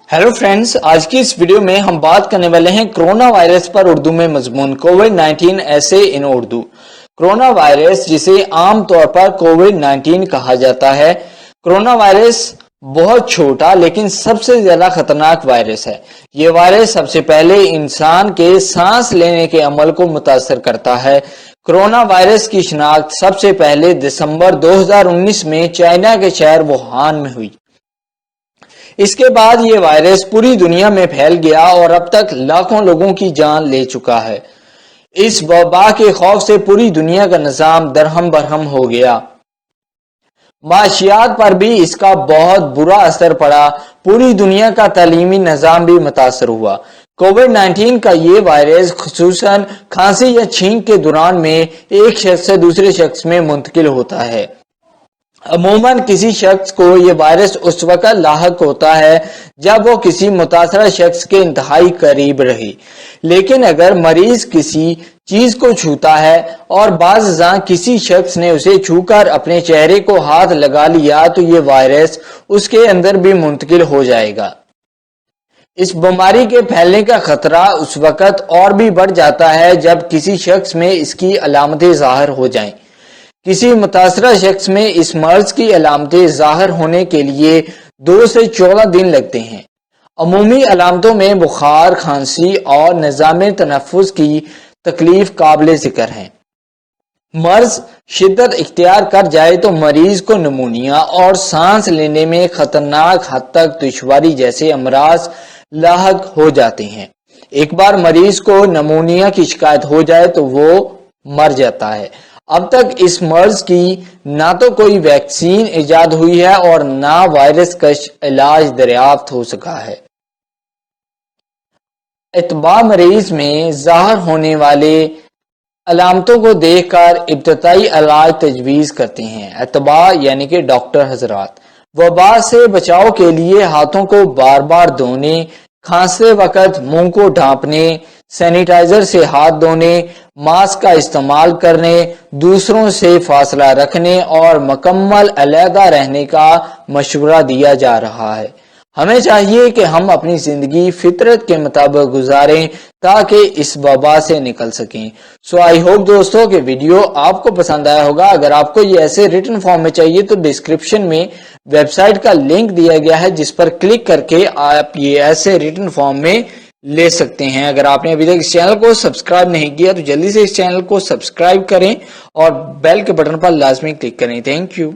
Hello friends, आज की इस वीडियो में हम बात करने वाले हैं कोरोना वायरस पर उर्दू में मजमून कोविड-19 ऐसे इन उर्दू। कोरोना वायरस, जिसे आम तौर पर कोविड-19 कहा जाता है, कोरोना वायरस बहुत छोटा लेकिन सबसे ज्यादा खतरनाक वायरस है। ये वायरस सबसे पहले इंसान के सांस लेने के अमल को मुतासर करता है। कोरोना वायरस की शिनाख्त सबसे पहले दिसंबर 2019 में चाइना के शहर वुहान में हुई। इसके बाद ये वायरस पूरी दुनिया में फैल गया और अब तक लाखों लोगों की जान ले चुका है। इस वबा के खौफ से पूरी दुनिया का निजाम दरहम बरहम हो गया। माशियात पर भी इसका बहुत बुरा असर पड़ा। पूरी दुनिया का तालीमी निजाम भी मुतासर हुआ। कोविड-19 का ये वायरस खुसूसन खांसी या छींक के दौरान में एक शख्स से दूसरे शख्स में मुंतकिल होता है। अमूमन किसी शख्स को ये वायरस उस वक्त लाहक होता है जब वो किसी मुतासरा शख्स के इंतहाई करीब रहे, लेकिन अगर मरीज किसी चीज को छूता है और बाज़ किसी शख्स ने उसे छूकर अपने चेहरे को हाथ लगा लिया तो ये वायरस उसके अंदर भी मुंतकिल हो जाएगा। इस बीमारी के फैलने का खतरा उस वक्त और भी बढ़ जाता है जब किसी शख्स में इसकी अलामतें ज़ाहिर हो जाएं। किसी मुतासरा शख्स में इस मर्ज की अलामतें ज़ाहिर होने के लिए 2 से 14 दिन लगते हैं। अमूमी अलामतों में बुखार, खांसी और निज़ाम तनफ्फुस की तकलीफ काबिल ज़िक्र है। मर्ज शिद्दत इख्तियार कर जाए तो मरीज को निमोनिया और सांस लेने में खतरनाक हद तक दुश्वारी जैसे अमराज लाहक हो जाते हैं। एक बार मरीज को निमोनिया की शिकायत हो जाए तो वो मर जाता है। अब तक इस मर्ज की ना तो कोई वैक्सीन इजाद हुई है और ना वायरस का इलाज दरियाफ्त हो सका है। इत्बा मरीज में ज़ाहिर होने वाले अलामतों को देखकर इब्तदाई इलाज तजवीज़ करते हैं। इत्बा यानी कि डॉक्टर हजरात, वबा से बचाव के लिए हाथों को बार बार धोने, खांसते वक्त मुंह को ढांपने, सैनिटाइजर से हाथ धोने, मास्क का इस्तेमाल करने, दूसरों से फासला रखने और मुकम्मल अलहदा रहने का मशवरा दिया जा रहा है। हमें चाहिए कि हम अपनी जिंदगी फितरत के मुताबिक गुजारें ताकि इस वबा से निकल सकें। सो आई होप दोस्तों कि वीडियो आपको पसंद आया होगा। अगर आपको ये ऐसे रिटन फॉर्म में चाहिए तो डिस्क्रिप्शन में वेबसाइट का लिंक दिया गया है, जिस पर क्लिक करके आप ये ऐसे रिटन फॉर्म में ले सकते हैं। अगर आपने अभी तक इस चैनल को सब्सक्राइब नहीं किया तो जल्दी से इस चैनल को सब्सक्राइब करें और बेल के बटन पर लाजमी क्लिक करें। Thank you.